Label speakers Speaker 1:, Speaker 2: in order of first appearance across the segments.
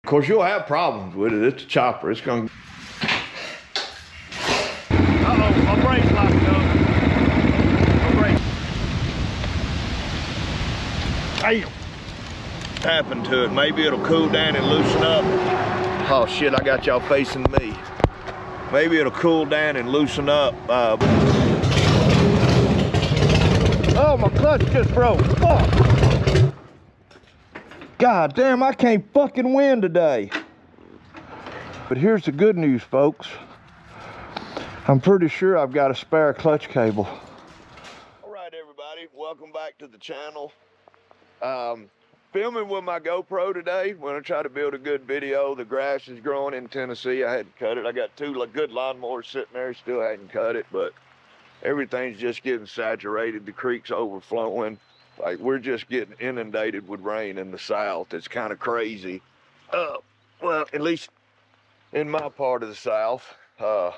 Speaker 1: Of course, you'll have problems with it. It's a chopper. It's going to... Uh-oh, my brake's locked up. My brake. Damn. Happened to it. Maybe it'll cool down and loosen up. Oh, shit, I got y'all facing me. Maybe it'll cool down and loosen up. Oh, my clutch just broke. Fuck. God damn, I can't fucking win today. But here's the good news, folks. I'm pretty sure I've got a spare clutch cable. All right, everybody, welcome back to the channel. Filming with my GoPro today. We're gonna try to build a good video. The grass is growing in Tennessee. I had to cut it. I got two good lawnmowers sitting there, still hadn't cut it, but everything's just getting saturated. The creek's overflowing. Like, we're just getting inundated with rain in the south. It's kind of crazy. Well, at least in my part of the south. Get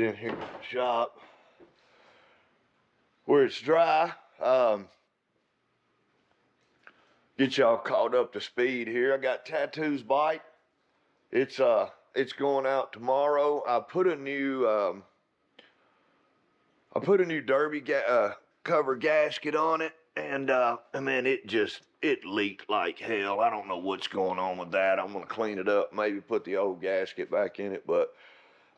Speaker 1: in here to the shop where it's dry. Get y'all caught up to speed here. I got Tattoo's bike. It's going out tomorrow. I put a new derby cover gasket on it, and man, it leaked like hell. I don't know what's going on with that. I'm gonna clean it up, maybe put the old gasket back in it, but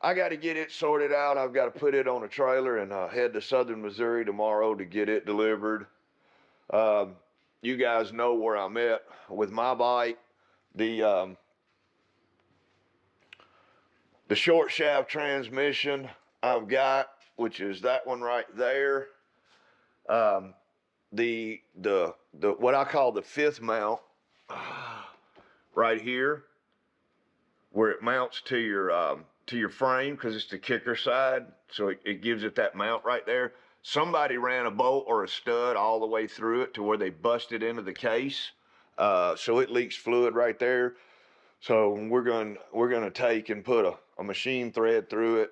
Speaker 1: I got to get it sorted out. I've got to put it on a trailer and head to southern Missouri tomorrow to get it delivered. You guys know where I'm at with my bike. The short shaft transmission I've got, which is that one right there. The what I call the fifth mount right here, where it mounts to your frame, because it's the kicker side, so it gives it that mount right there. Somebody ran a bolt or a stud all the way through it to where they busted into the case, so it leaks fluid right there. So we're gonna take and put a machine thread through it,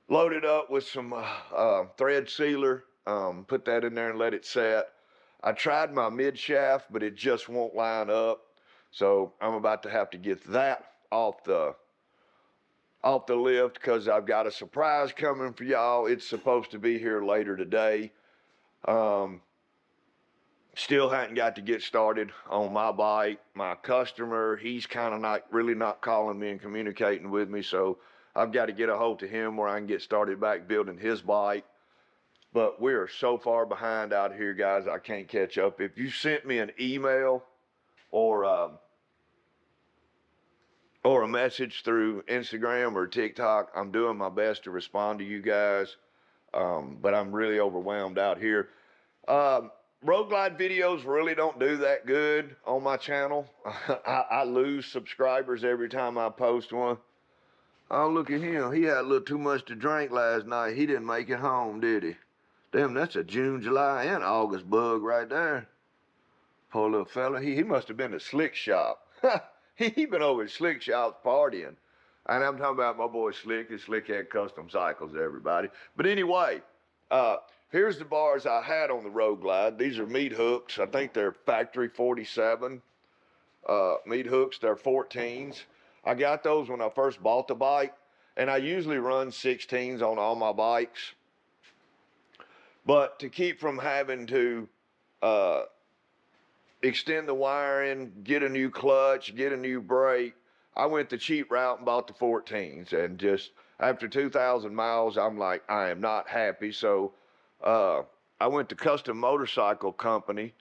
Speaker 1: load it up with some thread sealer, put that in there and let it set. I tried my mid shaft, but it just won't line up, so I'm about to have to get that off the lift, because I've got a surprise coming for y'all. It's supposed to be here later today. Still hadn't got to get started on my bike. My customer, he's kind of not calling me and communicating with me, so I've got to get a hold to him where I can get started back building his bike. But we are so far behind out here, guys, I can't catch up. If you sent me an email or a message through Instagram or TikTok, I'm doing my best to respond to you guys, but I'm really overwhelmed out here. Road glide videos really don't do that good on my channel. I lose subscribers every time I post one. Oh, look at him. He had a little too much to drink last night. He didn't make it home, did he? Damn, that's a June, July, and August bug right there. Poor little fella. He must have been to Slick Shop. He been over at Slick Shop partying. And I'm talking about my boy Slick. And Slick had custom cycles, everybody. But anyway, here's the bars I had on the Road Glide. These are meat hooks. I think they're factory 47 meat hooks. They're 14s. I got those when I first bought the bike, and I usually run 16s on all my bikes. But to keep from having to extend the wiring, get a new clutch, get a new brake, I went the cheap route and bought the 14s. And just after 2,000 miles, I'm like, I am not happy. So I went to Custom Motorcycle Company,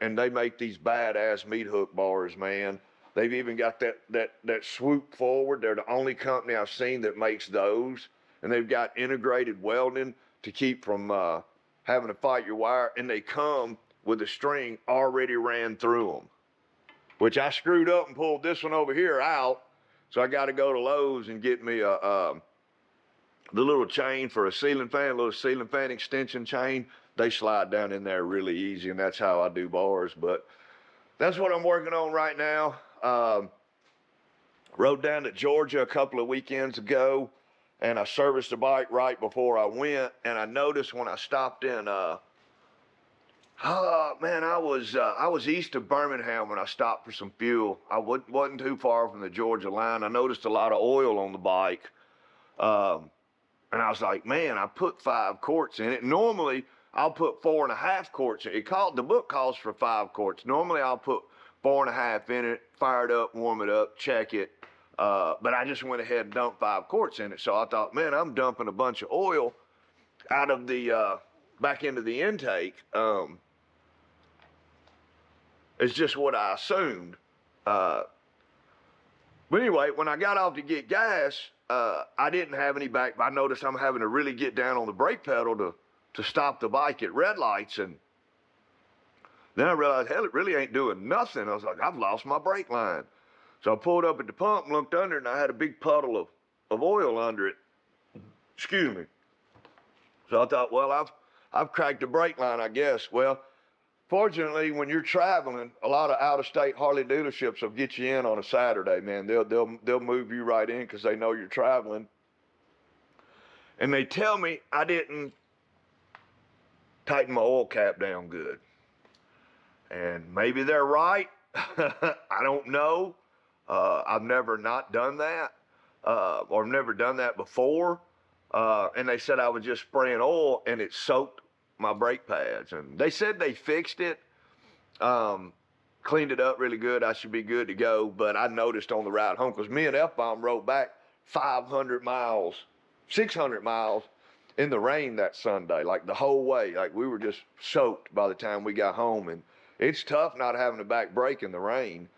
Speaker 1: and they make these badass meat hook bars, man. They've even got that swoop forward. They're the only company I've seen that makes those. And they've got integrated welding to keep from having to fight your wire. And they come with a string already ran through them, which I screwed up and pulled this one over here out. So I got to go to Lowe's and get me the little chain for a ceiling fan, little ceiling fan extension chain. They slide down in there really easy, and that's how I do bars. But that's what I'm working on right now. Rode down to Georgia a couple of weekends ago, and I serviced the bike right before I went. And I noticed when I stopped in man, I was east of Birmingham when I stopped for some fuel. I wasn't too far from the Georgia line. I noticed a lot of oil on the bike. And I was like, man, I put 5 quarts in it. Normally, I'll put 4.5 quarts in it. The book calls for 5 quarts. Normally, I'll put 4.5 in it, fire it up, warm it up, check it. But I just went ahead and dumped 5 quarts in it. So I thought, man, I'm dumping a bunch of oil out of the back into the intake. It's just what I assumed. But anyway, when I got off to get gas, I didn't have any back. I noticed I'm having to really get down on the brake pedal to stop the bike at red lights. And then I realized, hell, it really ain't doing nothing. I was like, I've lost my brake line. So I pulled up at the pump and looked under, and I had a big puddle of oil under it. Excuse me. So I thought, well, I've cracked the brake line, I guess. Well, fortunately, when you're traveling, a lot of out-of-state Harley dealerships will get you in on a Saturday, man. They'll move you right in because they know you're traveling. And they tell me I didn't tighten my oil cap down good. And maybe they're right. I don't know. I've never not done that, or never done that before. And they said I was just spraying oil and it soaked my brake pads. And they said they fixed it, cleaned it up really good. I should be good to go. But I noticed on the ride home, because me and F-Bomb rode back 500 miles, 600 miles in the rain that Sunday, like the whole way. Like we were just soaked by the time we got home. And it's tough not having a back brake in the rain.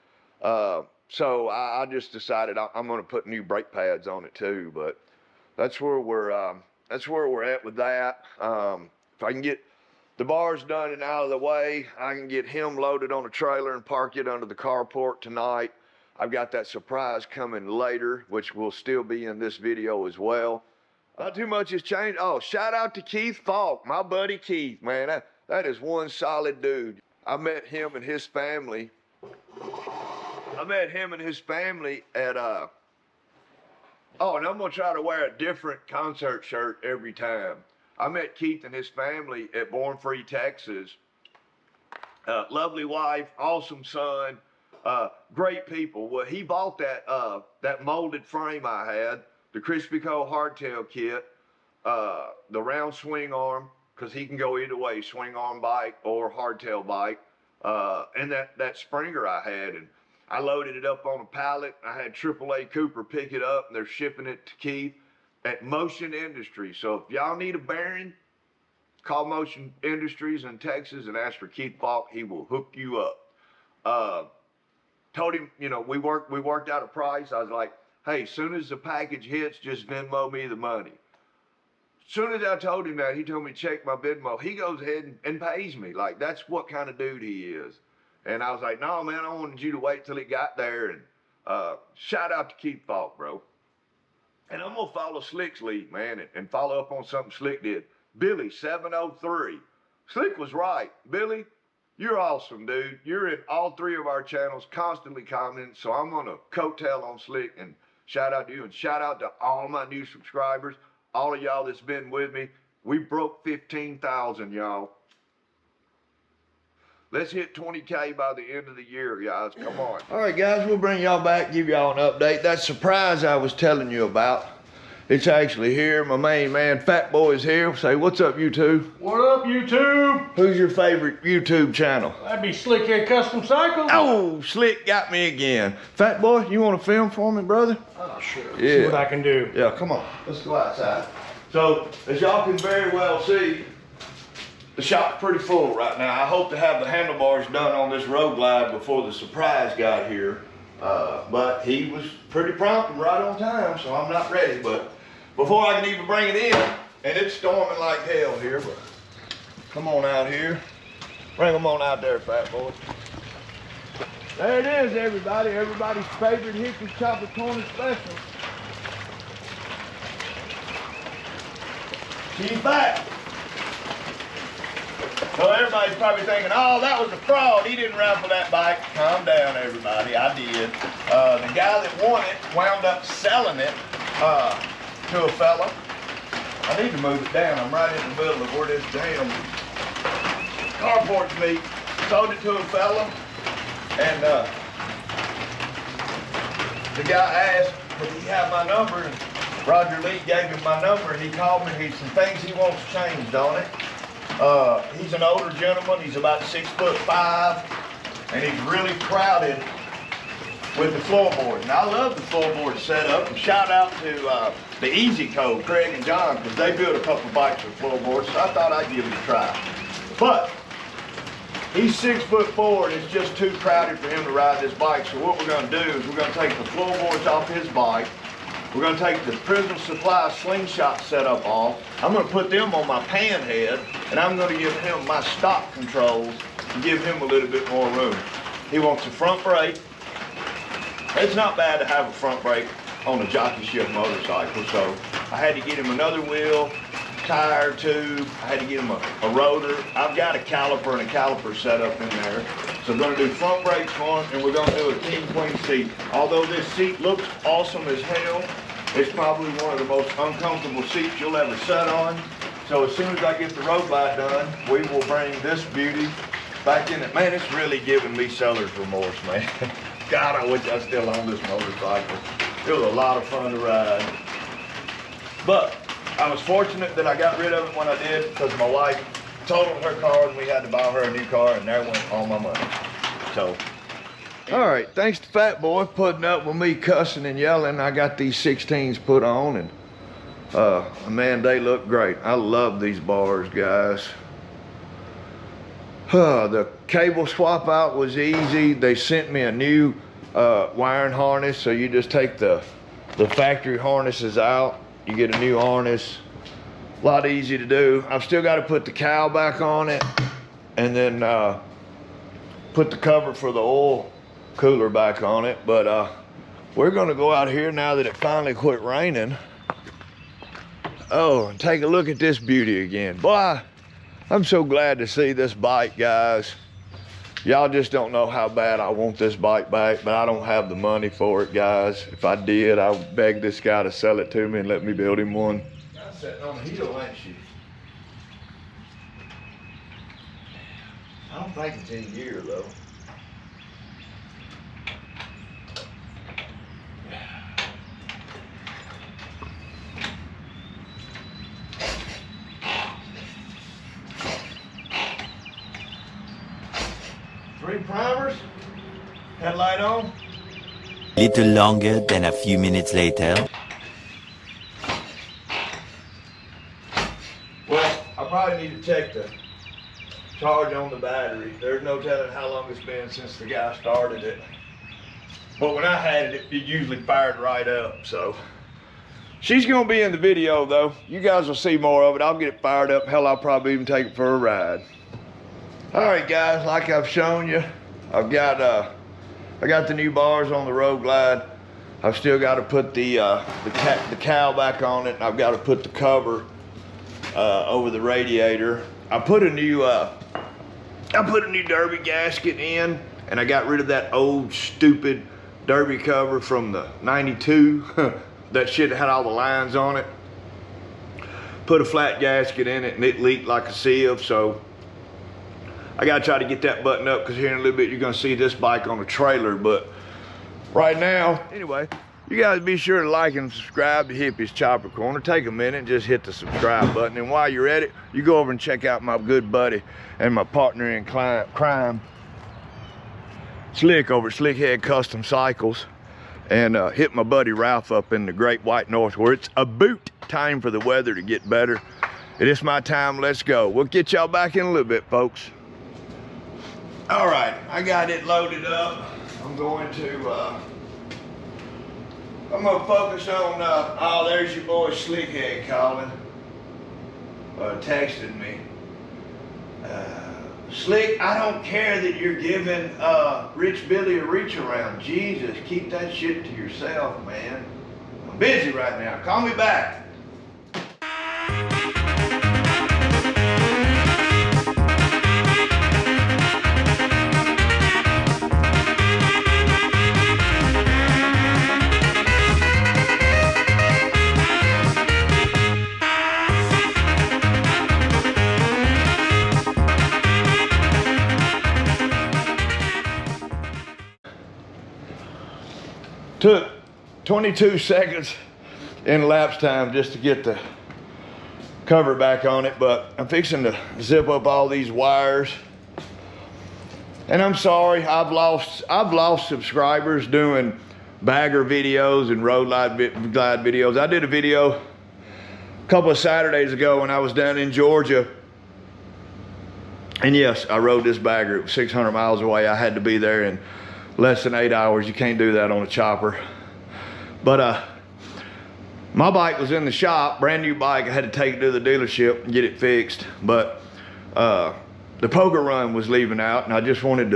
Speaker 1: So I just decided I'm going to put new brake pads on it too. But that's where we're at with that. If I can get the bars done and out of the way, I can get him loaded on a trailer and park it under the carport tonight. I've got that surprise coming later, which will still be in this video as well. Not too much has changed. Oh, shout out to Keith Falk, my buddy Keith, man. That is one solid dude. I met him and his family. At oh, and I'm gonna try to wear a different concert shirt every time. I met Keith and his family at Born Free, Texas. Lovely wife, awesome son, great people. Well, he bought that molded frame I had, the Crispy Cole hardtail kit, the round swing arm, because he can go either way, swing arm bike or hardtail bike, and that Springer I had. And I loaded it up on a pallet. I had AAA Cooper pick it up, and they're shipping it to Keith at Motion Industries. So if y'all need a bearing, call Motion Industries in Texas and ask for Keith Falk. He will hook you up. Told him, you know, we worked out a price. I was like, hey, soon as the package hits, just Venmo me the money. Soon as I told him that, he told me check my Venmo. He goes ahead and pays me. Like, that's what kind of dude he is. And I was like, no, man, I wanted you to wait till it got there. And shout out to Keith Falk, bro. And I'm going to follow Slick's lead, man, and follow up on something Slick did. Billy, 703. Slick was right. Billy, you're awesome, dude. You're in all 3 of our channels, constantly commenting. So I'm going to coattail on Slick and shout out to you. And shout out to all my new subscribers, all of y'all that's been with me. We broke 15,000, y'all. Let's hit 20K by the end of the year, guys. Come on. All right, guys, we'll bring y'all back, give y'all an update. That surprise I was telling you about, it's actually here. My main man, Fat Boy's here. Say, what's up, YouTube?
Speaker 2: What up, YouTube?
Speaker 1: Who's your favorite YouTube channel?
Speaker 2: That'd be Slickhead Custom Cycles.
Speaker 1: Oh, Slick got me again. Fat Boy, you want to film for me, brother?
Speaker 2: Oh, sure.
Speaker 1: Yeah.
Speaker 2: See what I can do.
Speaker 1: Yeah, come on. Let's go outside. So, as y'all can very well see, the shop's pretty full right now. I hope to have the handlebars done on this Road Glide before the surprise got here. But he was pretty prompt and right on time, so I'm not ready. But before I can even bring it in, and it's storming like hell here, but come on out here. Bring them on out there, Fat Boy. There it is, everybody. Everybody's favorite Hickory Chocolate Corner Special. She's back. So everybody's probably thinking, oh, that was a fraud. He didn't raffle that bike. Calm down, everybody. I did. The guy that won it wound up selling it to a fella. I need to move it down. I'm right in the middle of where this damn carports meet. sold it to a fella, and the guy asked, would he have my number? And Roger Lee gave him my number, and he called me. He's some things he wants changed on it. He's an older gentleman. He's about 6'5", and he's really crowded with the floorboard. And I love the floorboard setup. And shout out to the Easy Code, Craig and John, because they built a couple bikes with floorboards, so I thought I'd give it a try. But he's 6'4", and it's just too crowded for him to ride this bike. So what we're gonna do is we're gonna take the floorboards off his bike. We're gonna take the Prism Supply slingshot setup off. I'm gonna put them on my pan head, and I'm gonna give him my stock controls and give him a little bit more room. He wants a front brake. It's not bad to have a front brake on a jockey shift motorcycle, so I had to get him another wheel, tire tube, I had to get him a rotor. I've got a caliper and a caliper set up in there. So we're gonna do front brakes for him, and we're gonna do a king queen seat. Although this seat looks awesome as hell, it's probably one of the most uncomfortable seats you'll ever sit on. So as soon as I get the road glide done, we will bring this beauty back in it. Man, it's really giving me seller's remorse, man. God, I wish I still owned this motorcycle. It was a lot of fun to ride. But I was fortunate that I got rid of it when I did, because my wife totaled her car and we had to buy her a new car, and there went all my money. So, all right, thanks to Fat Boy putting up with me cussing and yelling. I got these 16s put on, and man, they look great. I love these bars, guys. The cable swap out was easy. They sent me a new wiring harness, so you just take the factory harnesses out, you get a new harness. A lot easy to do. I've still got to put the cowl back on it, and then put the cover for the oil cooler back on it. But we're gonna go out here now that it finally quit raining. Oh, and take a look at this beauty again. Boy, I'm so glad to see this bike, guys. Y'all just don't know how bad I want this bike back, but I don't have the money for it, guys. If I did, I would beg this guy to sell it to me and let me build him one. I'm sitting on the heel, ain't she? I don't think it's in gear, though. Three primers, headlight on.
Speaker 3: Little longer than a few minutes later.
Speaker 1: Well, I probably need to check the charge on the battery. There's no telling how long it's been since the guy started it. But when I had it, it usually fired right up, so. She's gonna be in the video though. You guys will see more of it. I'll get it fired up. Hell, I'll probably even take it for a ride. All right, guys, like I've shown you, I got the new bars on the Road Glide. I've still got to put the cowl back on it, and I've got to put the cover over the radiator. I put a new derby gasket in, and I got rid of that old stupid derby cover from the '92. That shit had all the lines on it. Put a flat gasket in it, and it leaked like a sieve, so I gotta try to get that buttoned up, because here in a little bit you're gonna see this bike on a trailer. But right now, anyway, you guys be sure to like and subscribe to Hippie's Chopper Corner. Take a minute and just hit the subscribe button, and while you're at it, you go over and check out my good buddy and my partner in crime, Slick, over at Slickhead Custom Cycles, and hit my buddy Ralph up in the Great White North, where it's about time for the weather to get better. It is my time. Let's go. We'll get y'all back in a little bit, folks. All right, I got it loaded up. I'm going to focus on, oh, there's your boy Slickhead calling, texted me. Slick, I don't care that you're giving Rich Billy a reach around. Jesus, keep that shit to yourself, man. I'm busy right now. Call me back. Took 22 seconds in elapsed time just to get the cover back on it, but I'm fixing to zip up all these wires. And I'm sorry, I've lost subscribers doing bagger videos and road glide videos. I did a video a couple of Saturdays ago when I was down in Georgia. And yes, I rode this bagger. It was 600 miles away. I had to be there in less than 8 hours. You can't do that on a chopper. But my bike was in the shop, brand new bike. I had to take it to the dealership and get it fixed. But the poker run was leaving out, and I just wanted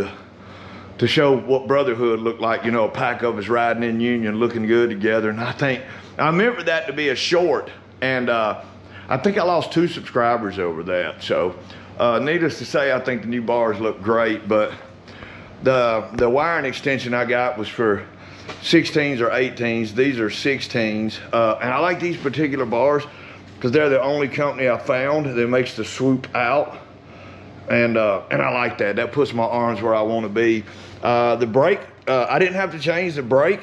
Speaker 1: to show what brotherhood looked like. You know, a pack of us riding in union, looking good together. And I remember that to be a short, and I think I lost 2 subscribers over that. So needless to say, I think the new bars look great, but the wiring extension I got was for 16s or 18s. These are 16s, and I like these particular bars because they're the only company I found that makes the swoop out, and I like that. That puts my arms where I want to be. The brake, I didn't have to change the brake.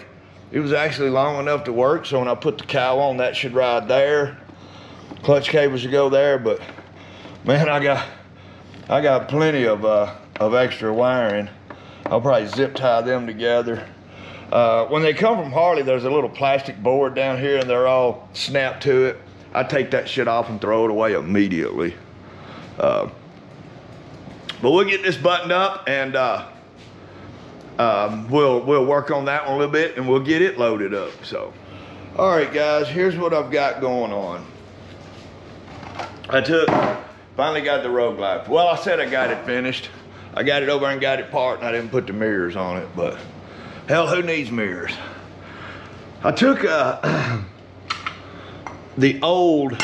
Speaker 1: It was actually long enough to work, so when I put the cowl on, that should ride there. Clutch cables should go there, but man, I got plenty of extra wiring. I'll probably zip tie them together. When they come from Harley, there's a little plastic board down here and they're all snapped to it. I take that shit off and throw it away immediately. But we'll get this buttoned up, and we'll work on that one a little bit, and we'll get it loaded up. So, all right, guys, here's what I've got going on. Finally got the road glide. Well, I said I got it finished. I got it over and got it parked, and I didn't put the mirrors on it, but hell, who needs mirrors? I took the old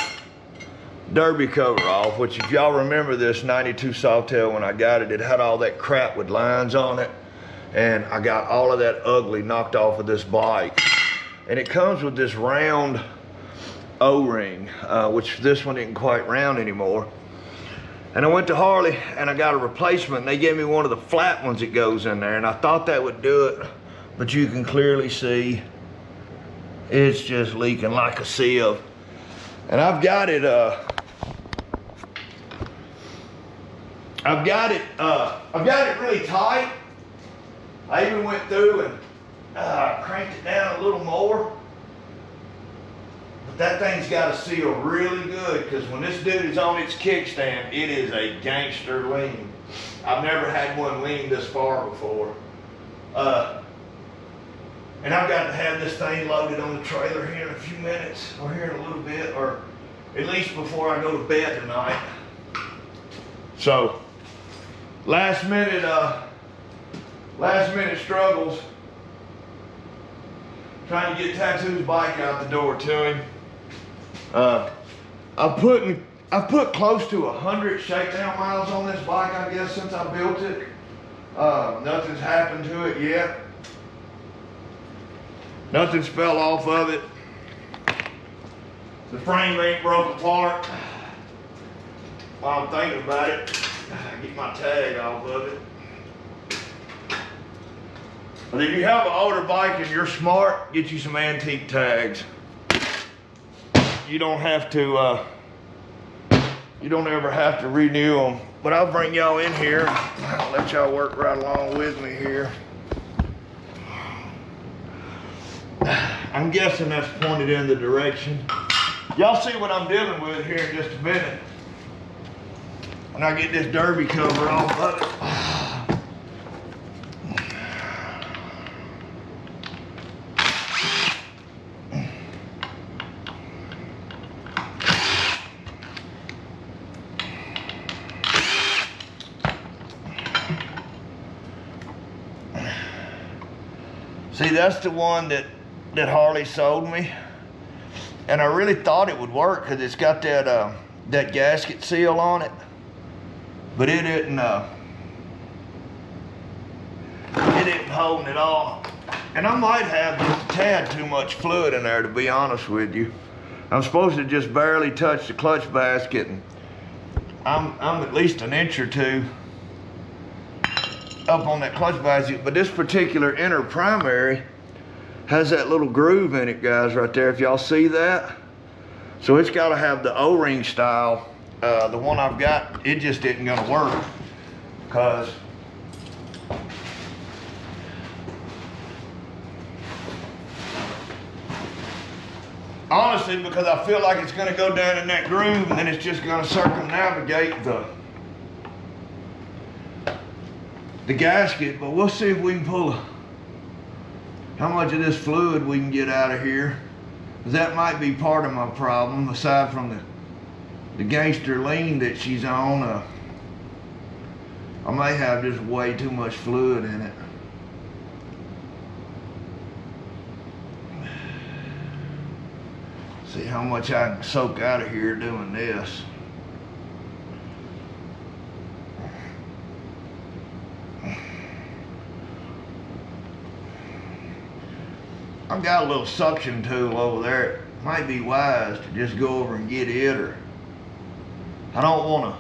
Speaker 1: derby cover off, which if y'all remember this 92 Softail when I got it, it had all that crap with lines on it, and I got all of that ugly knocked off of this bike. And it comes with this round O-ring, which this one isn't quite round anymore. And I went to Harley and I got a replacement, and they gave me one of the flat ones that goes in there, and I thought that would do it, but you can clearly see it's just leaking like a sieve. And I've got it really tight. I even went through and cranked it down a little more. But that thing's got to seal really good, because when this dude is on its kickstand, it is a gangster lean. I've never had one lean this far before. And I've got to have this thing loaded on the trailer here in a few minutes, or here in a little bit, or at least before I go to bed tonight. So, last minute struggles, trying to get Tattoo's bike out the door to him. I've put close to 100 shakedown miles on this bike, I guess, since I built it. Nothing's happened to it yet. Nothing's fell off of it. The frame ain't broke apart. While I'm thinking about it, I get my tag off of it. But if you have an older bike and you're smart, get you some antique tags. You don't have to, you don't ever have to renew them. But I'll bring y'all in here. I'll let y'all work right along with me here. I'm guessing that's pointed in the direction. Y'all see what I'm dealing with here in just a minute. When I get this derby cover off of it. See, that's the one that Harley sold me, and I really thought it would work because it's got that that gasket seal on it, but it isn't holding it all. And I might have just a tad too much fluid in there, to be honest with you. I'm supposed to just barely touch the clutch basket, and I'm at least an inch or two up on that clutch basket. But this particular inner primary has that little groove in it, guys, right there, if y'all see that. So it's got to have the O-ring style. The one I've got, it just isn't gonna work, because honestly, because I feel like it's gonna go down in that groove and then it's just gonna circumnavigate the gasket. But we'll see if we can pull how much of this fluid we can get out of here. That might be part of my problem, aside from the gangster lean that she's on. I may have just way too much fluid in it. See how much I can soak out of here doing this. I've got a little suction tool over there. It might be wise to just go over and get it, or I don't want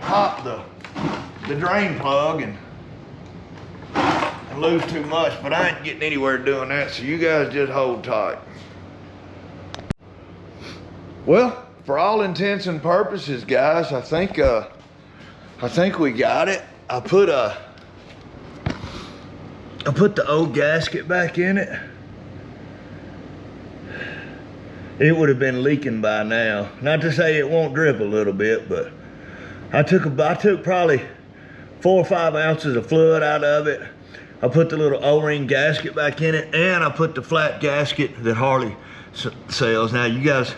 Speaker 1: to pop the drain plug and lose too much, but I ain't getting anywhere doing that, so you guys just hold tight. Well, for all intents and purposes, guys, I think we got it. I put the old gasket back in it. It would have been leaking by now. Not to say it won't drip a little bit, but I took probably 4 or 5 ounces of fluid out of it. I put the little O-ring gasket back in it, and I put the flat gasket that Harley sells. Now, you guys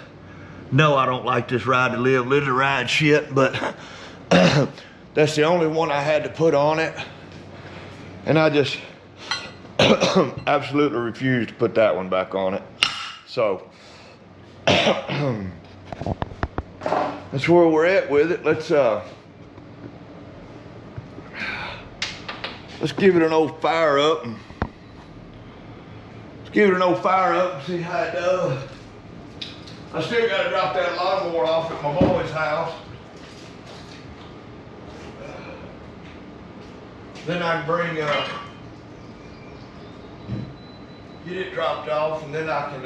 Speaker 1: know I don't like this ride to live to ride shit, but that's the only one I had to put on it. And I just absolutely refused to put that one back on it. So that's where we're at with it. Let's give it an old fire up and see how it does. I still got to drop that lawnmower off at my boy's house. Then I can bring get it dropped off, and then I can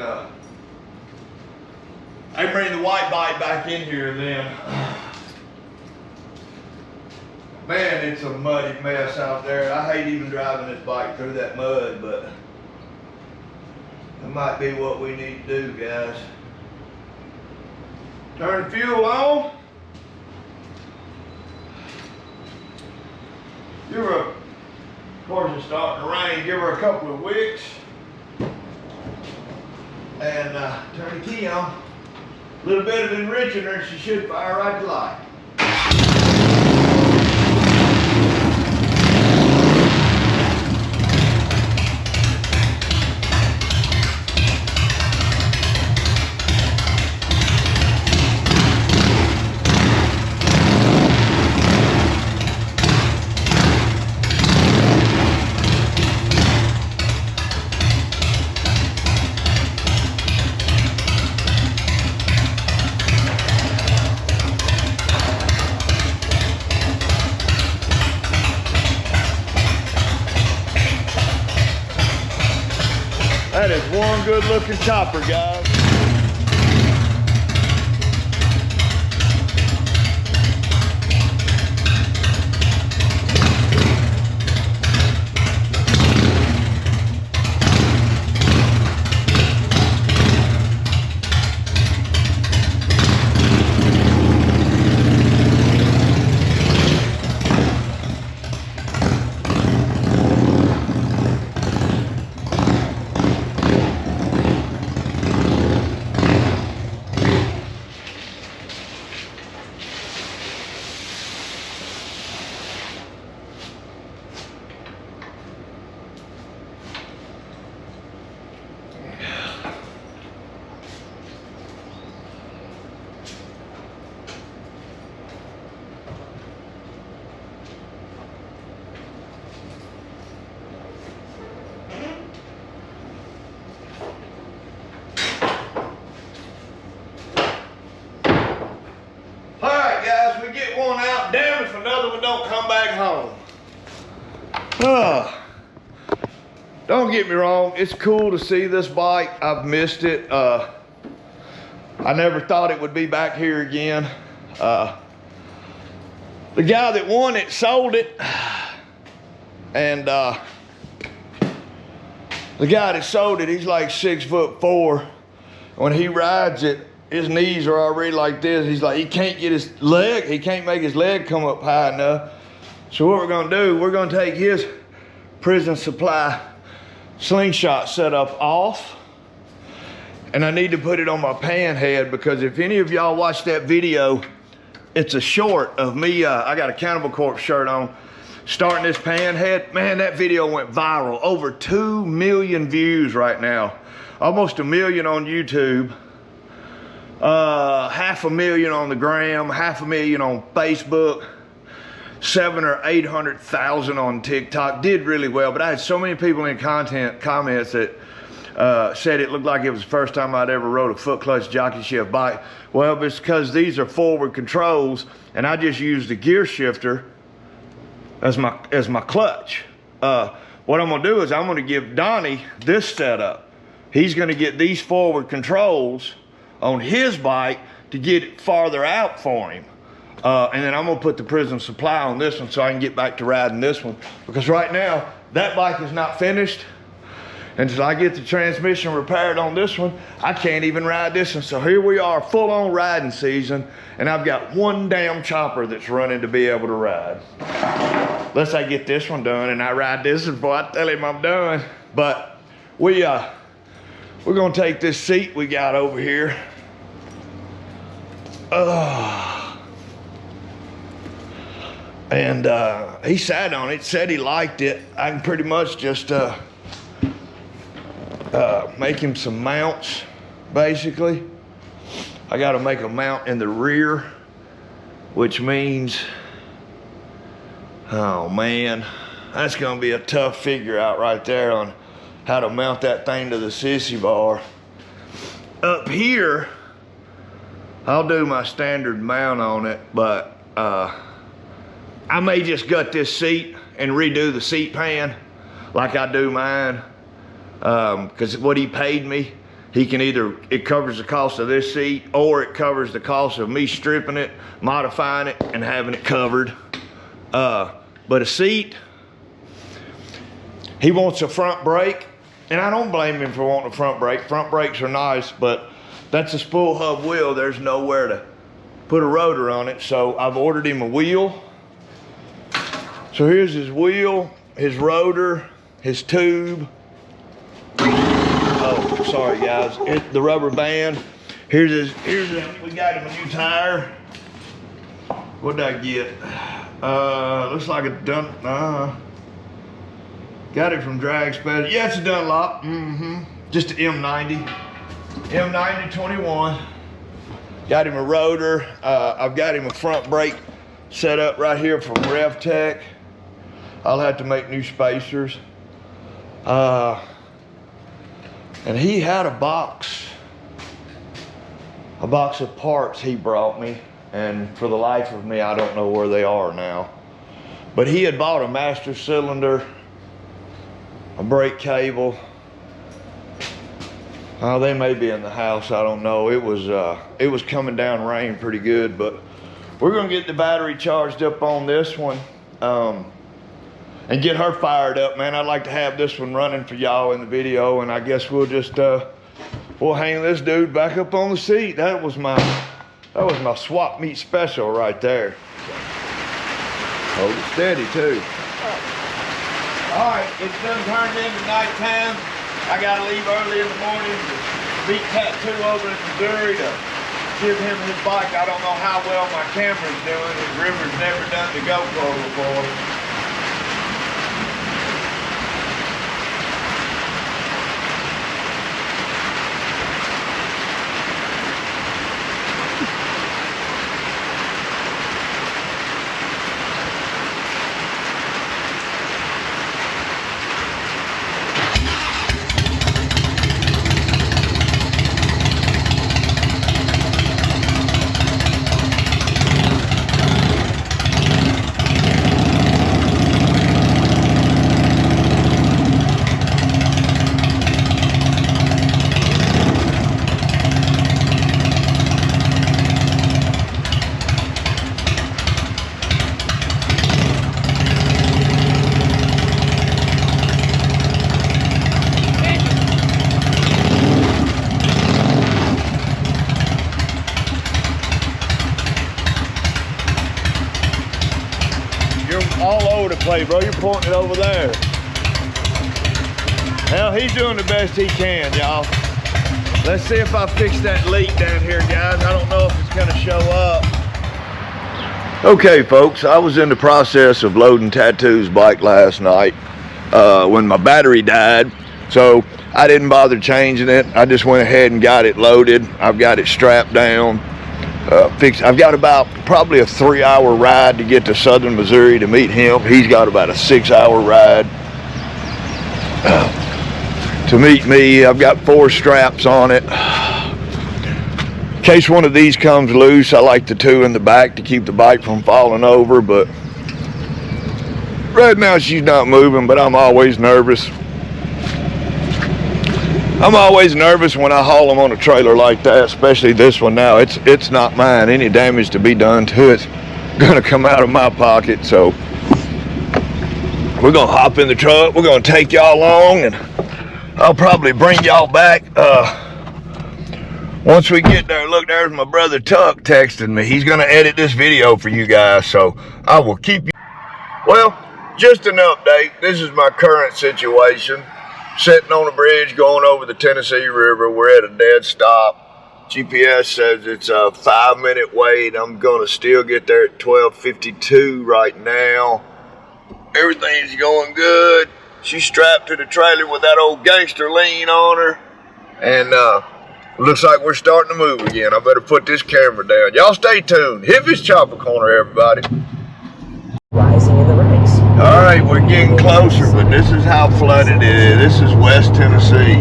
Speaker 1: bring the white bike back in here then. Man, it's a muddy mess out there. I hate even driving this bike through that mud, but that might be what we need to do, guys. Turn the fuel on. Give her of course it's starting to rain, give her a couple of wicks. And turn the key on. A little bit of enriching her, she should fire right to light. That is one good looking chopper, guys. One out, damn if another one don't come back home. don't get me wrong, it's cool to see this bike. I've missed it. I never thought it would be back here again. The guy that won it sold it, and the guy that sold it, he's like 6'4". When he rides it, his knees are already like this. He's like, he can't get his leg, he can't make his leg come up high enough. So what we're gonna do, we're gonna take his Prison Supply slingshot setup off, and I need to put it on my pan head, because if any of y'all watched that video, it's a short of me, I got a Cannibal Corpse shirt on, starting this pan head. Man, that video went viral. Over 2 million views right now. Almost 1 million on YouTube. 500,000 on the gram, 500,000 on Facebook. 700,000 or 800,000 on TikTok. Did really well, but I had so many people in comments that said it looked like it was the first time I'd ever rode a foot clutch jockey shift bike. Well, it's because these are forward controls, and I just use the gear shifter as my clutch. What I'm gonna do is I'm gonna give Donnie this setup. He's gonna get these forward controls on his bike to get it farther out for him. And then I'm gonna put the Prison Supply on this one so I can get back to riding this one. Because right now, that bike is not finished. Until I get the transmission repaired on this one, I can't even ride this one. So here we are, full on riding season, and I've got one damn chopper that's running to be able to ride. Unless I get this one done and I ride this one before I tell him I'm done. But we're gonna take this seat we got over here. And he sat on it, said he liked it. I can pretty much just make him some mounts, basically. I gotta make a mount in the rear, which means, oh man, that's gonna be a tough figure out right there on how to mount that thing to the sissy bar. Up here, I'll do my standard mount on it, but I may just gut this seat and redo the seat pan like I do mine. Because what he paid me, he can either, it covers the cost of this seat, or it covers the cost of me stripping it, modifying it, and having it covered. But a seat, he wants a front brake, and I don't blame him for wanting a front brake. Front brakes are nice, but that's a spool hub wheel. There's nowhere to put a rotor on it, so I've ordered him a wheel. So here's his wheel, his rotor, his tube. Oh, sorry guys, the rubber band. We got him a new tire. What did I get? Looks like a got it from Drag Special. Yeah, it's a Dunlop. Just an M90. M90 21. Got him a rotor. I've got him a front brake set up right here from RevTech. I'll have to make new spacers. And he had a box of parts he brought me, and for the life of me, I don't know where they are now. But he had bought a master cylinder, a brake cable. Oh, they may be in the house, I don't know. It was coming down rain pretty good, but we're gonna get the battery charged up on this one. And get her fired up, man. I'd like to have this one running for y'all in the video, and I guess we'll just we'll hang this dude back up on the seat. That was my swap meet special right there. Hold it steady too. All right, it's done turned into nighttime. I gotta leave early in the morning to beat Tattoo over in Missouri to give him his bike. I don't know how well my camera's doing. His River's never done the GoPro before. all over the place, bro. You're pointing it over there. Hell, he's doing the best he can, y'all. Let's see if I fix that leak down here, guys. I don't know if it's gonna show up. Okay, folks, I was in the process of loading Tattoo's bike last night when my battery died. So I didn't bother changing it. I just went ahead and got it loaded. I've got it strapped down. I've got about probably a 3-hour ride to get to Southern Missouri to meet him. He's got about a 6-hour ride to meet me. I've got 4 straps on it. In case one of these comes loose, I like the 2 in the back to keep the bike from falling over, but right now she's not moving, but I'm always nervous. I'm always nervous when I haul them on a trailer like that, especially this one now. It's not mine. Any damage to be done to it's gonna come out of my pocket. So we're gonna hop in the truck. We're gonna take y'all along, and I'll probably bring y'all back once we get there. Look, there's my brother Tuck texting me. He's gonna edit this video for you guys, so I will keep you. Well, just an update. This is my current situation. Sitting on a bridge going over the Tennessee River. We're at a dead stop. GPS says it's a 5-minute wait. I'm gonna still get there at 12:52 right now. Everything's going good. She's strapped to the trailer with that old gangster lean on her. And looks like we're starting to move again. I better put this camera down. Y'all stay tuned. Hit this chopper corner, everybody.
Speaker 4: Rising in the ranks.
Speaker 1: All right, we're getting closer, but this is how flooded it is. This is West Tennessee.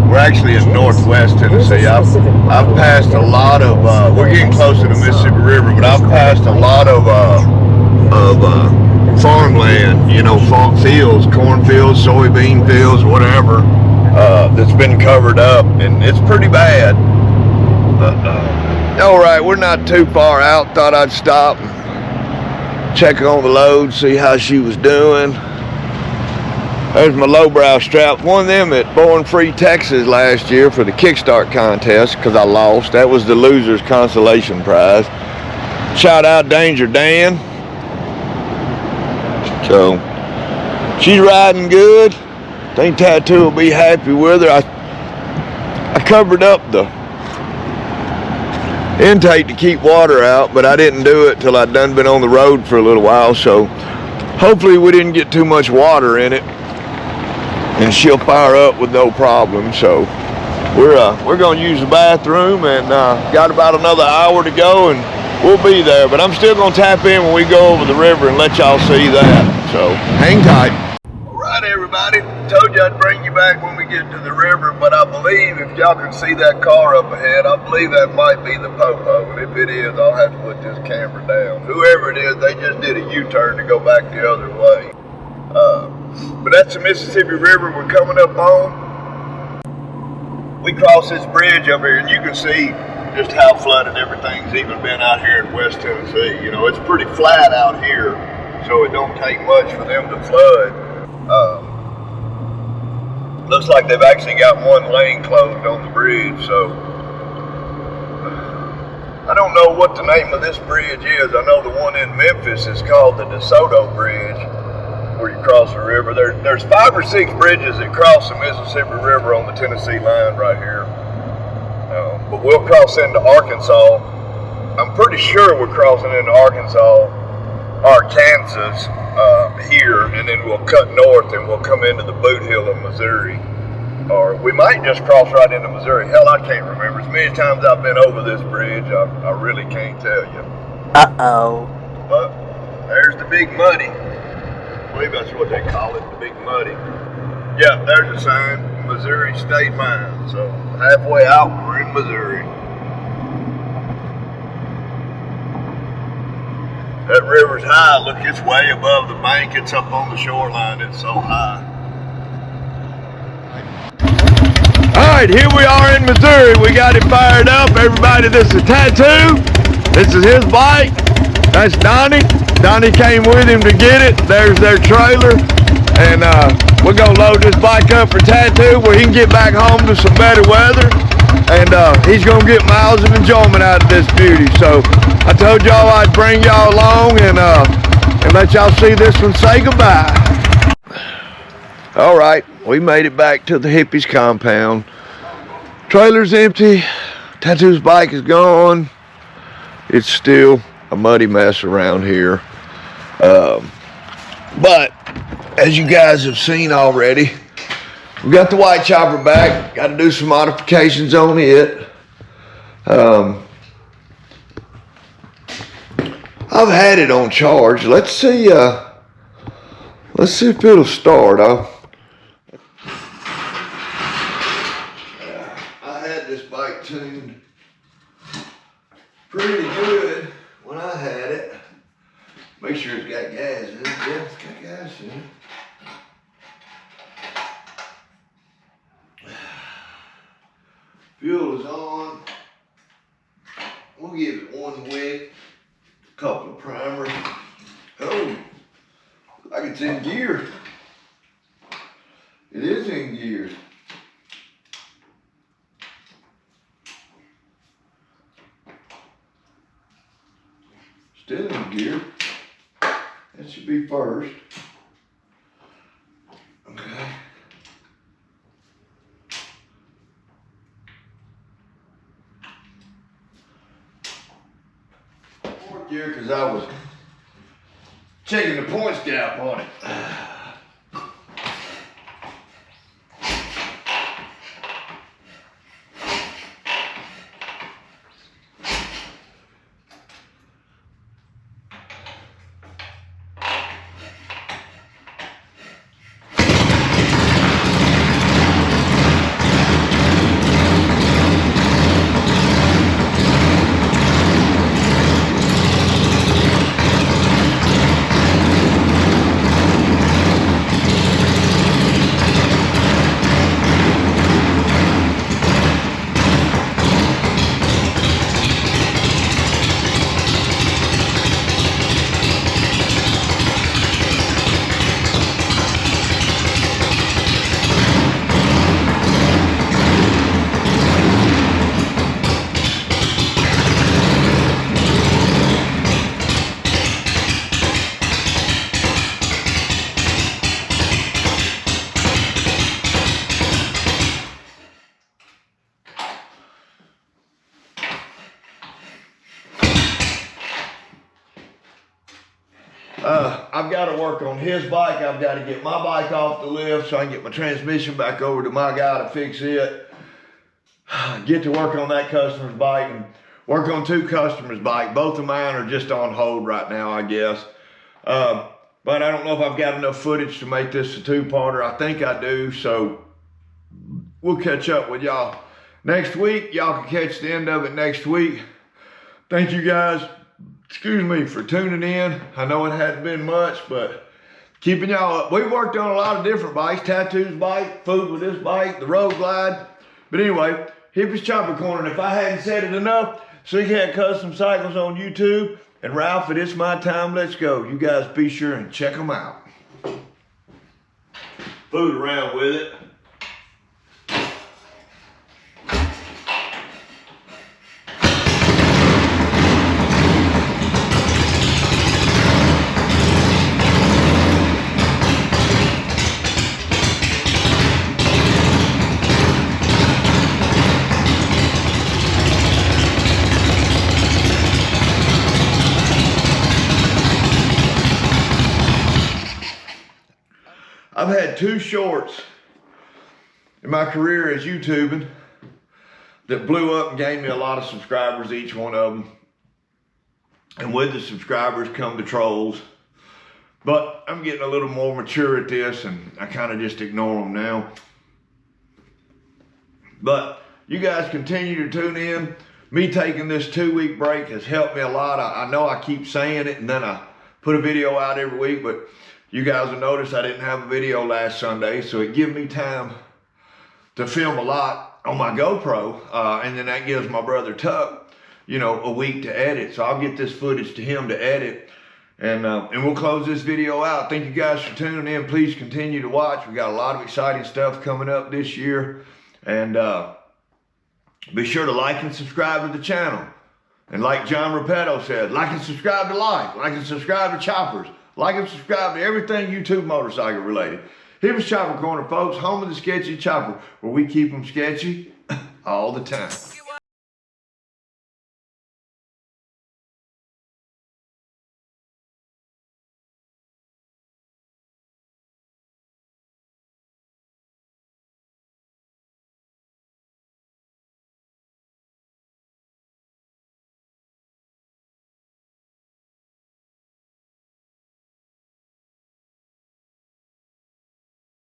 Speaker 1: We're actually in Northwest Tennessee. I've passed a lot of, we're getting close to the Mississippi River, but I've passed a lot of farmland, you know, farm fields, cornfields, soybean fields, whatever, that's been covered up, and it's pretty bad. All right, we're not too far out. Thought I'd stop and check on the load, see how she was doing. There's my lowbrow strap. Won them at Born Free, Texas last year for the Kickstart contest because I lost. That was the loser's consolation prize. Shout out Danger Dan. So she's riding good. Think Tattoo will be happy with her. I covered up the intake to keep water out, but I didn't do it till I'd done been on the road for a little while, so hopefully we didn't get too much water in it and she'll fire up with no problem. So we're gonna use the bathroom, and got about another hour to go and we'll be there, but I'm still gonna tap in when we go over the river and let y'all see that, so hang tight. All right, everybody, told you I'd bring you back when we get to the river, but I believe if y'all can see that car up ahead, I believe that might be the Popo, and if it is, I'll have to put this camera down. Whoever it is, they just did a U-turn to go back the other way. But that's the Mississippi River we're coming up on. We cross this bridge up here, and you can see just how flooded everything's even been out here in West Tennessee. You know, it's pretty flat out here, so it don't take much for them to flood. Looks like they've actually got one lane closed on the bridge, so I don't know what the name of this bridge is. I know the one in Memphis is called the DeSoto Bridge, where you cross the river. There's 5 or 6 bridges that cross the Mississippi River on the Tennessee line right here. But we'll cross into Arkansas. I'm pretty sure we're crossing into Arkansas here, and then we'll cut north and we'll come into the boot hill of Missouri. Or we might just cross right into Missouri. Hell, I can't remember. As many times I've been over this bridge, I really can't tell you.
Speaker 4: Uh-oh.
Speaker 1: But there's the Big Muddy. I believe that's what they call it, the Big Muddy. Yeah, there's a sign, Missouri State Line. So halfway out, we're in Missouri. That river's high. Look, it's way above the bank. It's up on the shoreline. It's so high. All right, here we are in Missouri. We got it fired up. Everybody, this is Tattoo. This is his bike. That's Donnie. Donnie came with him to get it. There's their trailer. And we're going to load this bike up for Tattoo where he can get back home to some better weather. And he's going to get miles of enjoyment out of this beauty. So I told y'all I'd bring y'all along and and let y'all see this one say goodbye. All right, we made it back to the hippies compound. Trailer's empty. Tattoo's bike is gone. It's still a muddy mess around here. But as you guys have seen already, we got the white chopper back. Got to do some modifications on it. I've had it on charge. Let's see if it'll start. I had this bike tuned pretty good when I had it. Make sure it's got gas in it. Yeah, it's got gas in it. Fuel is on. We'll give it one wick, a couple of primers. Oh, like it's in gear. It is in gear. Still in gear. That should be first. Okay. Fourth gear because I was checking the points gap on it. I've got to work on his bike. I've got to get my bike off the lift so I can get my transmission back over to my guy to fix it. Get to work on that customer's bike and work on two customers' bike. Both of mine are just on hold right now, I guess. But I don't know if I've got enough footage to make this a two-parter. I think I do, so we'll catch up with y'all next week. Y'all can catch the end of it next week. Thank you guys. Excuse me for tuning in. I know it hadn't been much, but keeping y'all up. We've worked on a lot of different bikes. Tattoo's bike, food with this bike, the Road Glide. But anyway, Hippie's Chopper Corner. And if I hadn't said it enough, Sick Hat Custom Cycles on YouTube. And Ralph at It's My Time, Let's Go. You guys be sure and check them out. Food around with it. I've had two shorts in my career as YouTubing that blew up and gave me a lot of subscribers, each one of them. And with the subscribers come the trolls. But I'm getting a little more mature at this and I kind of just ignore them now. But you guys continue to tune in. Me taking this 2-week break has helped me a lot. I know I keep saying it and then I put a video out every week, but you guys will notice I didn't have a video last Sunday, so it gives me time to film a lot on my GoPro, and then that gives my brother Tuck, you know, a week to edit. So I'll get this footage to him to edit, and we'll close this video out. Thank you guys for tuning in. Please continue to watch. We got a lot of exciting stuff coming up this year, and be sure to like and subscribe to the channel. And like John Repetto said, like and subscribe to life, like and subscribe to Choppers. Like and subscribe to everything YouTube motorcycle related. Hibbs Chopper Corner, folks, home of the sketchy chopper, where we keep them sketchy all the time.